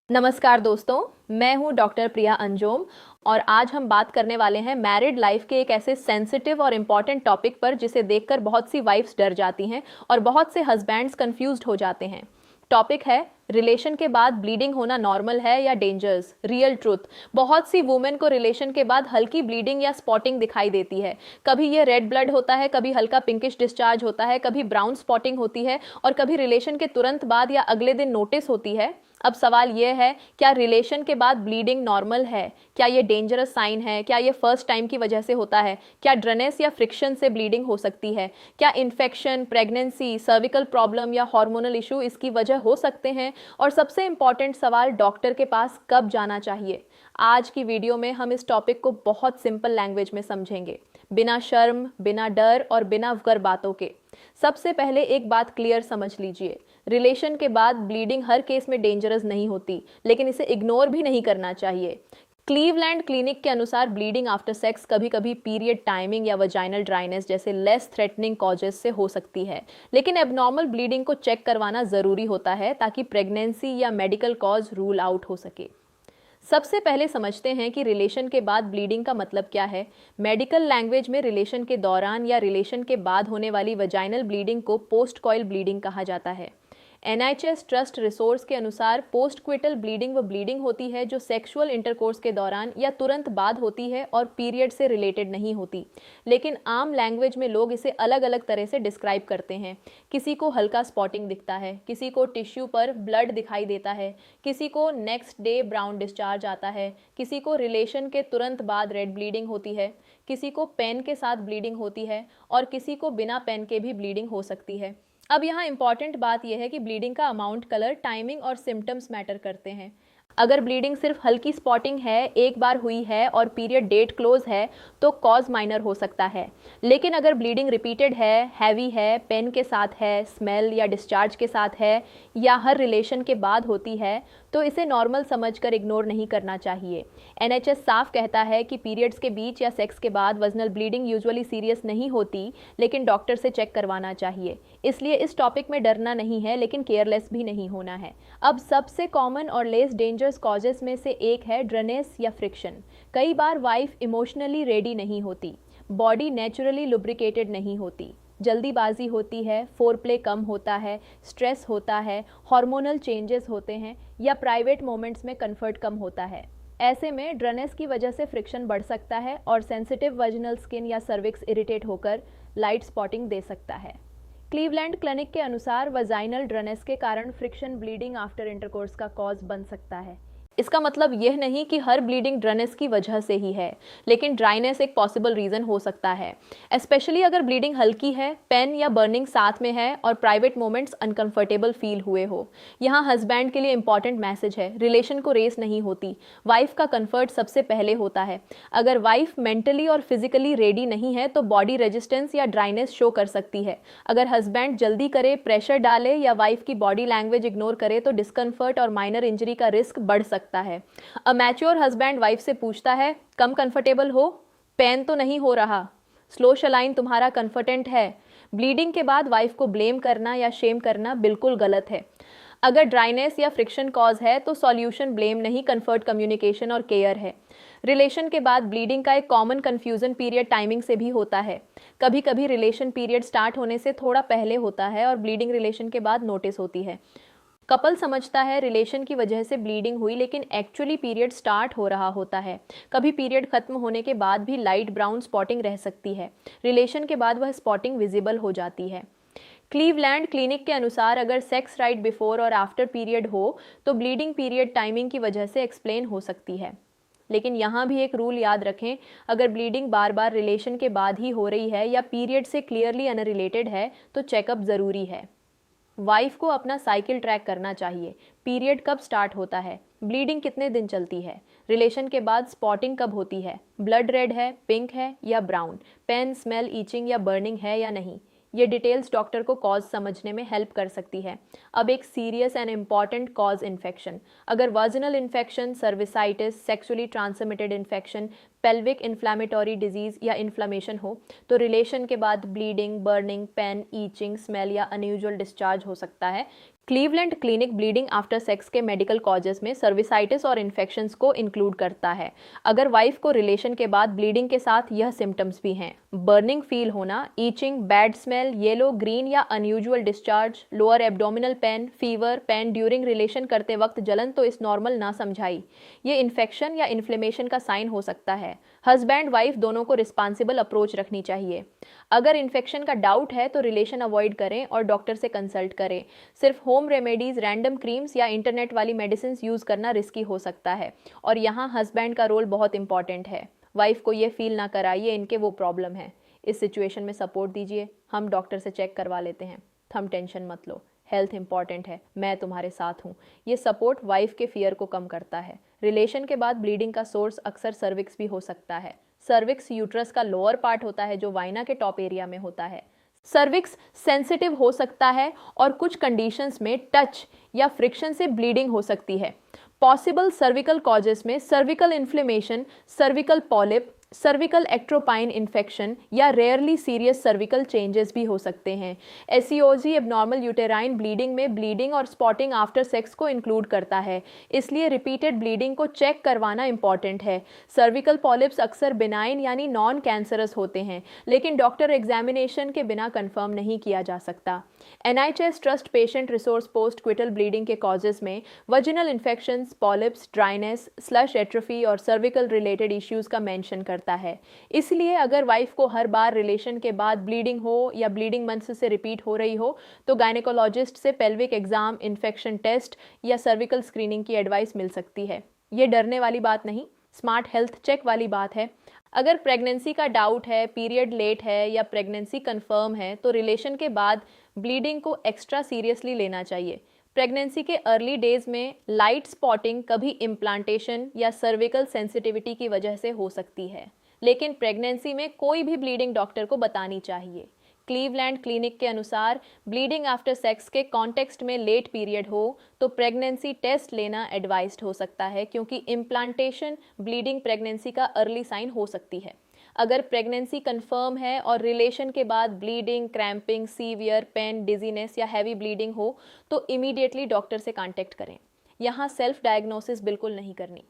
नमस्कार दोस्तों, मैं हूं डॉक्टर प्रिया अंजोम और आज हम बात करने वाले हैं मैरिड लाइफ के एक ऐसे सेंसिटिव और इम्पॉर्टेंट टॉपिक पर जिसे देखकर बहुत सी वाइफ्स डर जाती हैं और बहुत से हस्बैंड्स कंफ्यूज्ड हो जाते हैं। टॉपिक है रिलेशन के बाद ब्लीडिंग होना नॉर्मल है या डेंजर्स, रियल ट्रुथ। बहुत सी वुमेन को रिलेशन के बाद हल्की ब्लीडिंग या स्पॉटिंग दिखाई देती है। कभी ये रेड ब्लड होता है, कभी हल्का पिंकिश डिस्चार्ज होता है, कभी ब्राउन स्पॉटिंग होती है और कभी रिलेशन के तुरंत बाद या अगले दिन नोटिस होती है। अब सवाल यह है, क्या रिलेशन के बाद ब्लीडिंग नॉर्मल है? क्या ये डेंजरस साइन है? क्या ये फर्स्ट टाइम की वजह से होता है? क्या ड्रेनेस या फ्रिक्शन से ब्लीडिंग हो सकती है? क्या इन्फेक्शन, प्रेगनेंसी, सर्विकल प्रॉब्लम या हार्मोनल इशू इसकी वजह हो सकते हैं? और सबसे इंपॉर्टेंट सवाल, डॉक्टर के पास कब जाना चाहिए? आज की वीडियो में हम इस टॉपिक को बहुत सिंपल लैंग्वेज में समझेंगे, बिना शर्म, बिना डर और बिना वगर बातों के। सबसे पहले एक बात क्लियर समझ लीजिए, रिलेशन के बाद ब्लीडिंग हर केस में डेंजरस नहीं होती, लेकिन इसे इग्नोर भी नहीं करना चाहिए। क्लीवलैंड क्लिनिक के अनुसार ब्लीडिंग आफ्टर सेक्स कभी कभी पीरियड टाइमिंग या वजाइनल ड्राइनेस जैसे लेस थ्रेटनिंग कॉजेस से हो सकती है, लेकिन एबनॉर्मल ब्लीडिंग को चेक करवाना ज़रूरी होता है ताकि प्रेगनेंसी या मेडिकल कॉज रूल आउट हो सके। सबसे पहले समझते हैं कि रिलेशन के बाद ब्लीडिंग का मतलब क्या है। मेडिकल लैंग्वेज में रिलेशन के दौरान या रिलेशन के बाद होने वाली वजाइनल ब्लीडिंग को पोस्ट कॉइल ब्लीडिंग कहा जाता है। NHS ट्रस्ट रिसोर्स के अनुसार पोस्ट क्विटल ब्लीडिंग वो ब्लीडिंग होती है जो सेक्सुअल इंटरकोर्स के दौरान या तुरंत बाद होती है और पीरियड से रिलेटेड नहीं होती, लेकिन आम लैंग्वेज में लोग इसे अलग अलग तरह से डिस्क्राइब करते हैं। किसी को हल्का स्पॉटिंग दिखता है, किसी को टिश्यू पर ब्लड दिखाई देता है, किसी को नेक्स्ट डे ब्राउन डिस्चार्ज आता है, किसी को रिलेशन के तुरंत बाद रेड ब्लीडिंग होती है, किसी को पेन के साथ ब्लीडिंग होती है और किसी को बिना पेन के भी ब्लीडिंग हो सकती है। अब यहाँ इंपॉर्टेंट बात यह है कि ब्लीडिंग का अमाउंट, कलर, टाइमिंग और सिम्टम्स मैटर करते हैं। अगर ब्लीडिंग सिर्फ हल्की स्पॉटिंग है, एक बार हुई है और पीरियड डेट क्लोज है तो कॉज माइनर हो सकता है, लेकिन अगर ब्लीडिंग रिपीटेड है, हैवी है, पेन के साथ है, स्मेल या डिस्चार्ज के साथ है या हर रिलेशन के बाद होती है तो इसे नॉर्मल समझकर इग्नोर नहीं करना चाहिए। NHS साफ कहता है कि पीरियड्स के बीच या सेक्स के बाद वजनल ब्लीडिंग यूजुअली सीरियस नहीं होती, लेकिन डॉक्टर से चेक करवाना चाहिए। इसलिए इस टॉपिक में डरना नहीं है, लेकिन केयरलेस भी नहीं होना है। अब सबसे कॉमन और लेस डेंजरस कॉजेस में से एक है ड्रेनेस या फ्रिक्शन। कई बार वाइफ इमोशनली रेडी नहीं होती, बॉडी नेचुरली लुब्रिकेटेड नहीं होती, जल्दीबाजी होती है, फोरप्ले कम होता है, स्ट्रेस होता है, हार्मोनल चेंजेस होते हैं या प्राइवेट मोमेंट्स में कंफर्ट कम होता है। ऐसे में ड्रेनेस की वजह से फ्रिक्शन बढ़ सकता है और सेंसिटिव वजिनल स्किन या सर्विक्स इरिटेट होकर लाइट स्पॉटिंग दे सकता है। क्लीवलैंड क्लिनिक के अनुसार वजाइनल ड्रेनेस के कारण फ्रिक्शन ब्लीडिंग आफ्टर इंटरकोर्स का कॉज बन सकता है। इसका मतलब यह नहीं कि हर ब्लीडिंग ड्रेनेस की वजह से ही है, लेकिन ड्राइनेस एक पॉसिबल रीज़न हो सकता है, स्पेशली अगर ब्लीडिंग हल्की है, पेन या बर्निंग साथ में है और प्राइवेट मोमेंट्स अनकंफर्टेबल फील हुए हो। यहाँ हस्बैंड के लिए इंपॉर्टेंट मैसेज है, रिलेशन को रेस नहीं होती, वाइफ का कंफर्ट सबसे पहले होता है। अगर वाइफ मेंटली और फिजिकली रेडी नहीं है तो बॉडी रेजिस्टेंस या ड्राइनेस शो कर सकती है। अगर हस्बैंड जल्दी करे, प्रेशर डाले या वाइफ की बॉडी लैंग्वेज इग्नोर करे तो डिस्कम्फर्ट और माइनर इंजरी का रिस्क बढ़ सकता है। अ मैच्योर हस्बैंड वाइफ से पूछता है, कम कंफर्टेबल हो? पेन तो नहीं हो रहा? स्लो शलाइन तुम्हारा कंफर्टेंट है? ब्लीडिंग के बाद वाइफ को ब्लेम करना या शेम करना बिल्कुल गलत है। अगर ड्राइनेस या फ्रिक्शन कॉज है तो सॉल्यूशन ब्लेम नहीं, कंफर्ट, कम्युनिकेशन और केयर है। रिलेशन के बाद ब्लीडिंग का एक कॉमन कंफ्यूजन पीरियड टाइमिंग से भी होता है। कभी कभी रिलेशन पीरियड स्टार्ट होने से थोड़ा पहले होता है और ब्लीडिंग रिलेशन के बाद नोटिस होती है। कपल समझता है रिलेशन की वजह से ब्लीडिंग हुई, लेकिन एक्चुअली पीरियड स्टार्ट हो रहा होता है। कभी पीरियड खत्म होने के बाद भी लाइट ब्राउन स्पॉटिंग रह सकती है, रिलेशन के बाद वह स्पॉटिंग विजिबल हो जाती है। क्लीवलैंड क्लिनिक के अनुसार अगर सेक्स राइट बिफोर और आफ्टर पीरियड हो तो ब्लीडिंग पीरियड टाइमिंग की वजह से एक्सप्लेन हो सकती है, लेकिन यहाँ भी एक रूल याद रखें, अगर ब्लीडिंग बार बार रिलेशन के बाद ही हो रही है या पीरियड से क्लियरली अनरिलेटेड है तो चेकअप ज़रूरी है। वाइफ को अपना साइकिल ट्रैक करना चाहिए, पीरियड कब स्टार्ट होता है, ब्लीडिंग कितने दिन चलती है, रिलेशन के बाद स्पॉटिंग कब होती है, ब्लड रेड है, पिंक है या ब्राउन, पेन, स्मेल, ईचिंग या बर्निंग है या नहीं। ये डिटेल्स डॉक्टर को कॉज समझने में हेल्प कर सकती है। अब एक serious and important cause infection, अगर vaginal infection, cervicitis, sexually transmitted infection, pelvic inflammatory disease या इन्फ्लामेशन हो तो रिलेशन के बाद bleeding, burning, pain, itching, smell या अनयूजुअल डिस्चार्ज हो सकता है। Cleveland Clinic bleeding after sex के मेडिकल कॉजेस में सर्विसाइटिस और इन्फेक्शंस को इंक्लूड करता है अगर वाइफ को रिलेशन के बाद ब्लीडिंग के साथ यह सिम्टम्स भी हैं: बर्निंग फील होना, itching, bad smell, yellow, green या unusual discharge, lower abdominal pain, fever, pain during relation करते वक्त जलन तो इस नॉर्मल ना समझाई। ये इन्फेक्शन या इन्फ्लेमेशन का साइन हो सकता है। हस्बैंड वाइफ दोनों को रिस्पॉन्सिबल अप्रोच रखनी चाहिए। अगर इन्फेक्शन का डाउट है तो रिलेशन अवॉइड करें और डॉक्टर से कंसल्ट करें। सिर्फ होम रेमेडीज, रैंडम क्रीम्स या इंटरनेट वाली मेडिसिन यूज़ करना रिस्की हो सकता है और यहाँ हस्बैंड का रोल बहुत इंपॉर्टेंट है। वाइफ को ये फील ना कराइए इनके वो प्रॉब्लम है। इस सिचुएशन में सपोर्ट दीजिए, हम डॉक्टर से चेक करवा लेते हैं, थम टेंशन मत लो, हेल्थ इंपॉर्टेंट है, मैं तुम्हारे साथ हूँ। ये सपोर्ट वाइफ के फियर को कम करता है। रिलेशन के बाद ब्लीडिंग का सोर्स अक्सर सर्विक्स भी हो सकता है। सर्विक्स यूट्रस का लोअर पार्ट होता है जो वाइना के टॉप एरिया में होता है। सर्विक्स सेंसिटिव हो सकता है और कुछ कंडीशंस में टच या फ्रिक्शन से ब्लीडिंग हो सकती है। पॉसिबल सर्विकल कॉजेस में cervical inflammation, cervical polyp, cervical ectropion infection या रेयरली सीरियस सर्विकल चेंजेस भी हो सकते हैं। एसिओजी एबनॉर्मल यूटेराइन ब्लीडिंग में ब्लीडिंग और स्पॉटिंग आफ्टर सेक्स को इंक्लूड करता है, इसलिए रिपीटेड ब्लीडिंग को चेक करवाना इंपॉर्टेंट है। सर्विकल पॉलिप्स अक्सर बिनाइन यानी नॉन कैंसरस होते हैं, लेकिन डॉक्टर एग्जामिनेशन के बिना कंफर्म नहीं किया जा सकता। NIHS trust patient resource postcoital bleeding के कॉजेस में vaginal infections, polyps, dryness, slush atrophy और सर्विकल रिलेटेड इश्यूज का मेंशन करता है। इसलिए अगर वाइफ को हर बार रिलेशन के बाद ब्लीडिंग हो या ब्लीडिंग मंथ्स से रिपीट हो रही हो तो गायनेकोलॉजिस्ट से पेल्विक एग्जाम, इन्फेक्शन टेस्ट या सर्विकल स्क्रीनिंग की एडवाइस मिल सकती है। ये डरने वाली बात नहीं, स्मार्ट हेल्थ चेक वाली बात है। अगर प्रेगनेंसी का डाउट है, पीरियड लेट है या प्रेगनेंसी कंफर्म है तो रिलेशन के बाद ब्लीडिंग को एक्स्ट्रा सीरियसली लेना चाहिए। प्रेगनेंसी के अर्ली डेज में लाइट स्पॉटिंग कभी इम्प्लांटेशन या सर्विकल सेंसिटिविटी की वजह से हो सकती है, लेकिन प्रेगनेंसी में कोई भी ब्लीडिंग डॉक्टर को बतानी चाहिए। क्लीवलैंड क्लिनिक के अनुसार ब्लीडिंग आफ्टर सेक्स के कॉन्टेक्स्ट में लेट पीरियड हो तो प्रेगनेंसी टेस्ट लेना एडवाइज्ड हो सकता है, क्योंकि इम्प्लांटेशन ब्लीडिंग प्रेगनेंसी का अर्ली साइन हो सकती है। अगर प्रेगनेंसी कंफर्म है और रिलेशन के बाद bleeding, cramping, severe pain, dizziness या हैवी ब्लीडिंग हो तो इमीडिएटली डॉक्टर से कांटेक्ट करें। यहाँ सेल्फ डायग्नोसिस बिल्कुल नहीं करनी।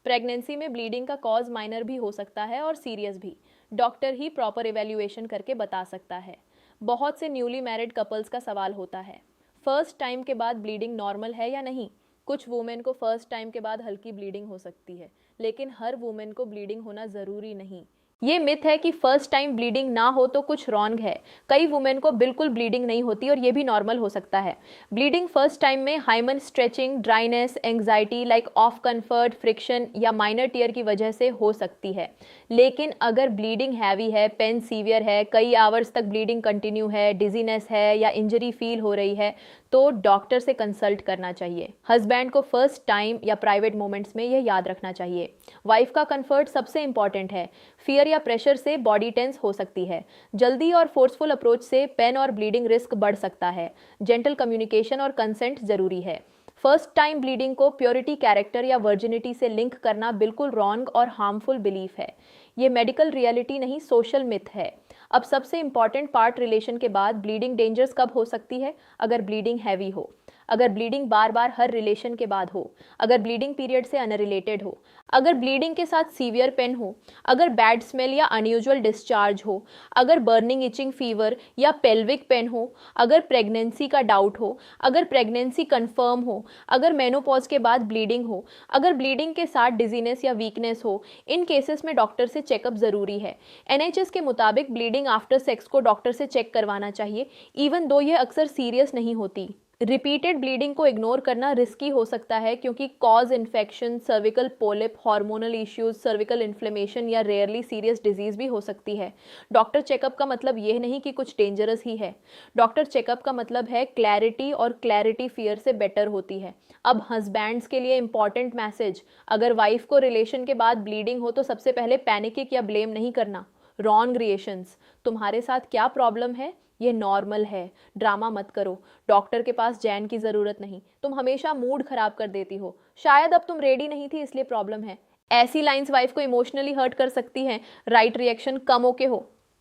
प्रेगनेंसी में ब्लीडिंग का कॉज माइनर भी हो सकता है और सीरियस भी। डॉक्टर ही प्रॉपर इवैल्यूएशन करके बता सकता है। बहुत से न्यूली मैरिड कपल्स का सवाल होता है, फर्स्ट टाइम के बाद ब्लीडिंग नॉर्मल है या नहीं। कुछ वुमेन को फर्स्ट टाइम के बाद हल्की ब्लीडिंग हो सकती है, लेकिन हर वुमेन को ब्लीडिंग होना ज़रूरी नहीं। ये मिथ है कि फर्स्ट टाइम ब्लीडिंग ना हो तो कुछ रॉन्ग है। कई वुमेन को बिल्कुल ब्लीडिंग नहीं होती और ये भी नॉर्मल हो सकता है। ब्लीडिंग फर्स्ट टाइम में hymen stretching, dryness, anxiety lack of comfort, friction या माइनर टीयर की वजह से हो सकती है। लेकिन अगर ब्लीडिंग हैवी है, पेन सीवियर है, कई आवर्स तक ब्लीडिंग कंटिन्यू है, डिजीनेस है या इंजरी फील हो रही है तो डॉक्टर से कंसल्ट करना चाहिए। हस्बैंड को फर्स्ट टाइम या प्राइवेट मोमेंट्स में यह याद रखना चाहिए। वाइफ का कंफर्ट सबसे इंपॉर्टेंट है। फियर या प्रेशर से बॉडी टेंस हो सकती है। जल्दी और फोर्सफुल अप्रोच से पेन और ब्लीडिंग रिस्क बढ़ सकता है। जेंटल कम्युनिकेशन और कंसेंट जरूरी है। फर्स्ट टाइम ब्लीडिंग को प्योरिटी, कैरेक्टर या वर्जिनिटी से लिंक करना बिल्कुल रॉन्ग और हार्मफुल बिलीफ है। ये मेडिकल रियलिटी नहीं, सोशल मिथ है। अब सबसे इंपॉर्टेंट पार्ट, रिलेशन के बाद ब्लीडिंग डेंजर्स कब हो सकती है? अगर ब्लीडिंग हैवी हो, अगर ब्लीडिंग बार बार हर रिलेशन के बाद हो, अगर ब्लीडिंग पीरियड से अनरिलेटेड हो, अगर ब्लीडिंग के साथ सीवियर पेन हो, अगर बैड स्मेल या अनयूजुअल डिस्चार्ज हो, अगर बर्निंग, इचिंग, फीवर या पेल्विक पेन हो, अगर प्रेगनेंसी का डाउट हो, अगर प्रेगनेंसी कंफर्म हो, अगर मेनोपॉज के बाद ब्लीडिंग हो, अगर ब्लीडिंग के साथ डिजीनेस या वीकनेस हो। इन केसेस में डॉक्टर से चेकअप जरूरी है। NHS के मुताबिक ब्लीडिंग आफ्टर सेक्स को डॉक्टर से चेक करवाना चाहिए, इवन दो ये अक्सर सीरियस नहीं होती। रिपीटेड ब्लीडिंग को इग्नोर करना रिस्की हो सकता है, क्योंकि cause infection, cervical polyp, hormonal issues, cervical inflammation या रेयरली सीरियस डिजीज भी हो सकती है। डॉक्टर चेकअप का मतलब यह नहीं कि कुछ डेंजरस ही है। डॉक्टर चेकअप का मतलब है क्लैरिटी, और क्लैरिटी फियर से बेटर होती है। अब हस्बैंड्स के लिए इंपॉर्टेंट मैसेज, अगर वाइफ को रिलेशन के बाद ब्लीडिंग हो तो सबसे पहले पैनिक या ब्लेम नहीं करना। रॉन्ग रिएक्शंस, तुम्हारे साथ क्या प्रॉब्लम है, ये नॉर्मल है, ड्रामा मत करो, डॉक्टर के पास जाने की ज़रूरत नहीं, तुम हमेशा मूड खराब कर देती हो, शायद अब तुम रेडी नहीं थी इसलिए प्रॉब्लम है। ऐसी लाइंस वाइफ को इमोशनली हर्ट कर सकती हैं। राइट रिएक्शन, कम ओके हो,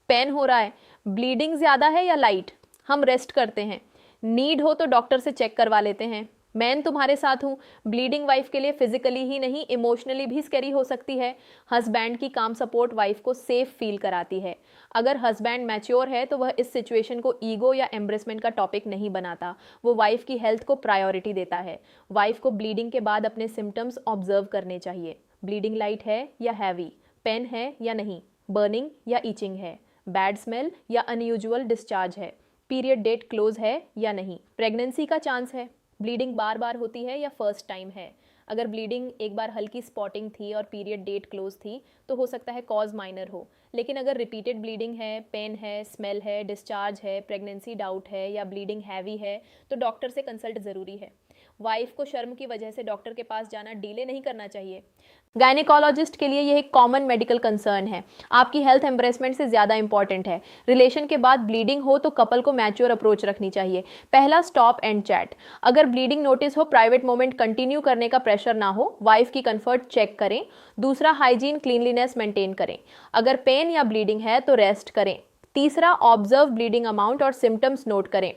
पेन हो रहा है, ब्लीडिंग ज़्यादा है या लाइट, हम रेस्ट करते हैं, नीड हो तो डॉक्टर से चेक करवा लेते हैं। मैं तुम्हारे साथ हूँ ब्लीडिंग वाइफ के लिए फिजिकली ही नहीं इमोशनली भी स्कैरी हो सकती है। हस्बैंड की काम सपोर्ट वाइफ को सेफ फील कराती है। अगर हस्बैंड मैच्योर है तो वह इस सिचुएशन को ईगो या एम्ब्रेसमेंट का टॉपिक नहीं बनाता, वो वाइफ की हेल्थ को प्रायोरिटी देता है। वाइफ को ब्लीडिंग के बाद अपने सिम्टम्स ऑब्जर्व करने चाहिए। ब्लीडिंग लाइट है या हैवी, पेन है या नहीं, बर्निंग या ईचिंग है, बैड स्मेल या अनयूजुअल डिस्चार्ज है, पीरियड डेट क्लोज है या नहीं, प्रेगनेंसी का चांस है, ब्लीडिंग बार बार होती है या फर्स्ट टाइम है। अगर ब्लीडिंग एक बार हल्की स्पॉटिंग थी और पीरियड डेट क्लोज थी तो हो सकता है कॉज माइनर हो, लेकिन अगर रिपीटेड ब्लीडिंग है, पेन है, स्मेल है, डिस्चार्ज है, प्रेगनेंसी डाउट है या ब्लीडिंग हैवी है तो डॉक्टर से कंसल्ट ज़रूरी है। वाइफ को शर्म की वजह से डॉक्टर के पास जाना डिले नहीं करना चाहिए। गायनेकोलॉजिस्ट के लिए यह एक कॉमन मेडिकल कंसर्न है। आपकी हेल्थ एम्ब्रेसमेंट से ज़्यादा इंपॉर्टेंट है। रिलेशन के बाद ब्लीडिंग हो तो कपल को मैच्योर अप्रोच रखनी चाहिए। पहला, स्टॉप एंड चैट। अगर ब्लीडिंग नोटिस हो, प्राइवेट मोमेंट कंटिन्यू करने का प्रेशर ना हो, वाइफ की कंफर्ट चेक करें। दूसरा, हाइजीन क्लीनलीनेस मेंटेन करें। अगर पेन या ब्लीडिंग है तो रेस्ट करें। तीसरा, ऑब्जर्व ब्लीडिंग अमाउंट और सिम्टम्स नोट करें।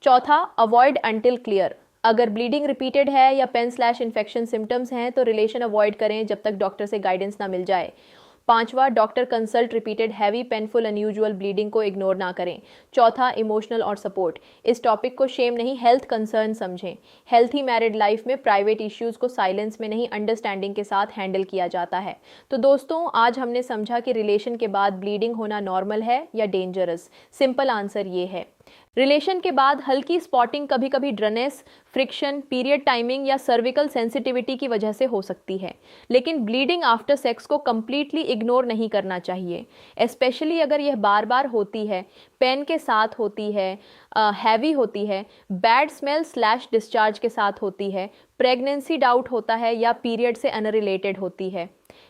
चौथा, अवॉइड अंटिल क्लियर। अगर ब्लीडिंग रिपीटेड है या पेन स्लैश इन्फेक्शन सिम्टम्स हैं तो रिलेशन अवॉइड करें जब तक डॉक्टर से गाइडेंस ना मिल जाए। पांचवा, doctor consult repeated heavy painful unusual bleeding को इग्नोर ना करें। चौथा, इमोशनल और सपोर्ट। इस टॉपिक को शेम नहीं, हेल्थ कंसर्न समझें। हेल्थी मैरिड लाइफ में प्राइवेट इश्यूज को साइलेंस में नहीं, अंडरस्टैंडिंग के साथ हैंडल किया जाता है। तो दोस्तों, आज हमने समझा कि रिलेशन के बाद ब्लीडिंग होना नॉर्मल है या डेंजरस। सिंपल आंसर ये है, रिलेशन के बाद हल्की स्पॉटिंग कभी कभी ड्रनेस, फ्रिक्शन, पीरियड टाइमिंग या सर्विकल सेंसिटिविटी की वजह से हो सकती है, लेकिन ब्लीडिंग आफ्टर सेक्स को कंप्लीटली इग्नोर नहीं करना चाहिए, स्पेशली अगर यह बार बार होती है, पेन के साथ होती है, हैवी होती है, बैड स्मेल स्लैश डिस्चार्ज के साथ होती है, प्रेगनेंसी डाउट होता है या पीरियड से अनरिलेटेड होती है।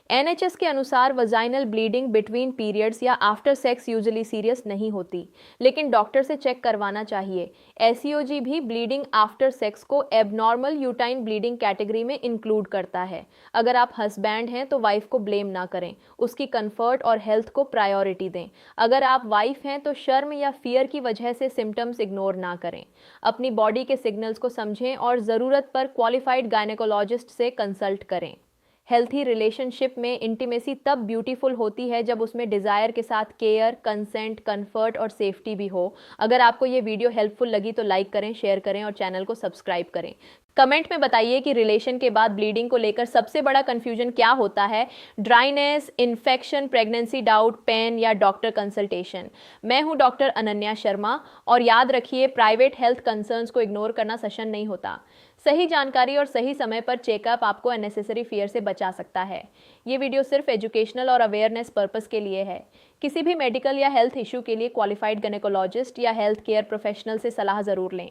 NHS के अनुसार वजाइनल ब्लीडिंग बिटवीन पीरियड्स या आफ्टर सेक्स यूजुअली सीरियस नहीं होती, लेकिन डॉक्टर से चेक करवाना चाहिए। SEOG भी ब्लीडिंग आफ्टर सेक्स को एबनॉर्मल यूटाइन ब्लीडिंग कैटेगरी में इंक्लूड करता है। अगर आप हस्बैंड हैं तो वाइफ को ब्लेम ना करें, उसकी कंफर्ट और हेल्थ को प्रायोरिटी दें। अगर आप वाइफ हैं तो शर्म या फियर की वजह से सिम्टम्स इग्नोर ना करें। अपनी बॉडी के सिग्नल्स को समझें और ज़रूरत पर क्वालिफाइड गायनेकोलॉजिस्ट से कंसल्ट करें। हेल्थी रिलेशनशिप में इंटीमेसी तब ब्यूटीफुल होती है जब उसमें डिज़ायर के साथ केयर, कंसेंट, कंफर्ट और सेफ्टी भी हो। अगर आपको ये वीडियो हेल्पफुल लगी तो लाइक करें, शेयर करें और चैनल को सब्सक्राइब करें। कमेंट में बताइए कि रिलेशन के बाद ब्लीडिंग को लेकर सबसे बड़ा कंफ्यूजन क्या होता है, dryness, infection, pregnancy doubt, pain या डॉक्टर कंसल्टेशन। मैं हूं डॉक्टर अनन्या शर्मा और याद रखिए, प्राइवेट हेल्थ कंसर्न्स को इग्नोर करना सेशन नहीं होता। सही जानकारी और सही समय पर चेकअप आपको अननेसेसरी फियर से बचा सकता है। ये वीडियो सिर्फ एजुकेशनल और अवेयरनेस पर्पस के लिए है। किसी भी मेडिकल या हेल्थ इशू के लिए क्वालिफाइड गायनेकोलॉजिस्ट या हेल्थ केयर प्रोफेशनल से सलाह ज़रूर लें।